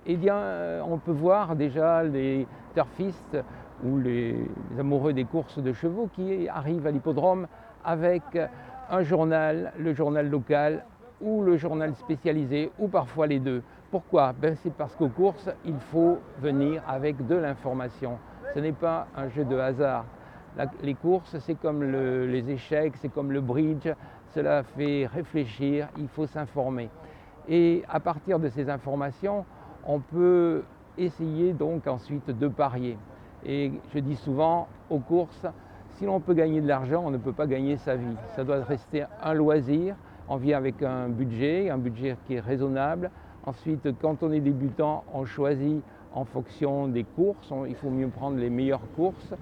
Eh bien, on peut voir déjà les turfistes ou les amoureux des courses de chevaux qui arrivent à l'hippodrome avec un journal, le journal local ou le journal spécialisé ou parfois les deux. Pourquoi? C'est parce qu'aux courses, il faut venir avec de l'information. Ce n'est pas un jeu de hasard. Les courses, c'est comme les échecs, c'est comme le bridge, cela fait réfléchir, il faut s'informer. Et à partir de ces informations, on peut essayer donc ensuite de parier. Et je dis souvent aux courses, si l'on peut gagner de l'argent, on ne peut pas gagner sa vie. Ça doit rester un loisir. On vient avec un budget qui est raisonnable. Ensuite, quand on est débutant, on choisit en fonction des courses. Il faut mieux prendre les meilleures courses.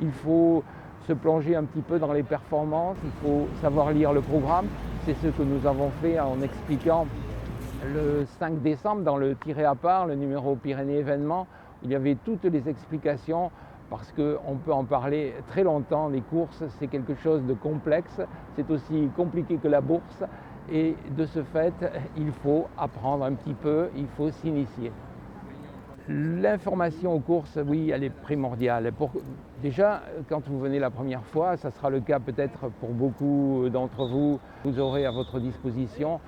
Il faut se plonger un petit peu dans les performances. Il faut savoir lire le programme. C'est ce que nous avons fait en expliquant le 5 décembre, dans le tiré à part, le numéro Pyrénées événements, il y avait toutes les explications parce qu'on peut en parler très longtemps. Les courses, c'est quelque chose de complexe, c'est aussi compliqué que la bourse et de ce fait, il faut apprendre un petit peu, il faut s'initier. L'information aux courses, oui, elle est primordiale. Déjà, quand vous venez la première fois, ça sera le cas peut-être pour beaucoup d'entre vous, vous aurez à votre disposition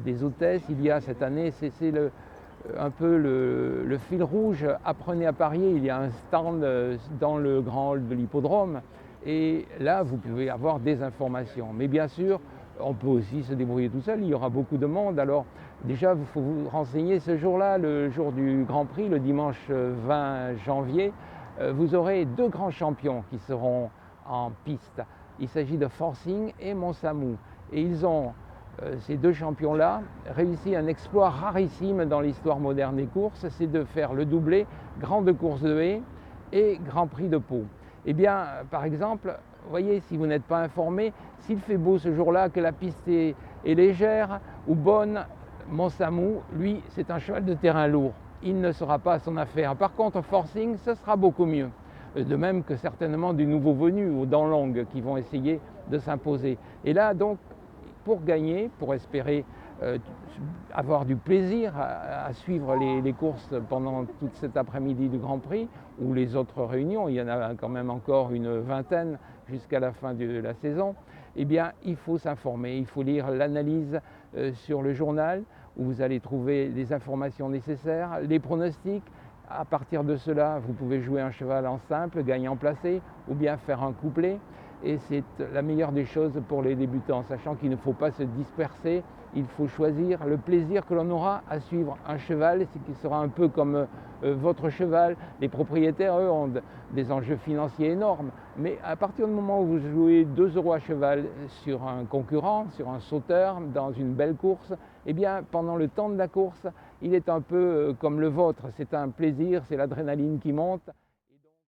des hôtesses. Il y a cette année, c'est un peu le fil rouge, apprenez à parier. Il y a un stand dans le grand hall de l'hippodrome et là, vous pouvez avoir des informations. Mais bien sûr, on peut aussi se débrouiller tout seul, il y aura beaucoup de monde. Alors déjà, il faut vous renseigner ce jour-là, le jour du Grand Prix, le dimanche 20 janvier. Vous aurez deux grands champions qui seront en piste. Il s'agit de Forcing et Monsamou. Et ils ont, ces deux champions-là, réussi un exploit rarissime dans l'histoire moderne des courses, c'est de faire le doublé Grande Course de Haie et Grand Prix de Pau. Eh bien, par exemple, voyez, si vous n'êtes pas informé, s'il fait beau ce jour-là, que la piste est légère ou bonne, Monsamou, lui, c'est un cheval de terrain lourd. Il ne sera pas à son affaire. Par contre, Forcing, ce sera beaucoup mieux. De même que certainement du nouveau venu aux dents longues qui vont essayer de s'imposer. Et là, donc, pour gagner, pour espérer avoir du plaisir à suivre les courses pendant toute cet après-midi du Grand Prix ou les autres réunions, il y en a quand même encore une vingtaine jusqu'à la fin de la saison, eh bien il faut s'informer, il faut lire l'analyse sur le journal où vous allez trouver les informations nécessaires, les pronostics. À partir de cela, vous pouvez jouer un cheval en simple, gagnant placé, ou bien faire un couplet. Et c'est la meilleure des choses pour les débutants, sachant qu'il ne faut pas se disperser, il faut choisir le plaisir que l'on aura à suivre un cheval, c'est qui sera un peu comme votre cheval. Les propriétaires, eux, ont des enjeux financiers énormes, mais à partir du moment où vous jouez 2 € à cheval sur un concurrent, sur un sauteur, dans une belle course, eh bien, pendant le temps de la course, il est un peu comme le vôtre, c'est un plaisir, c'est l'adrénaline qui monte.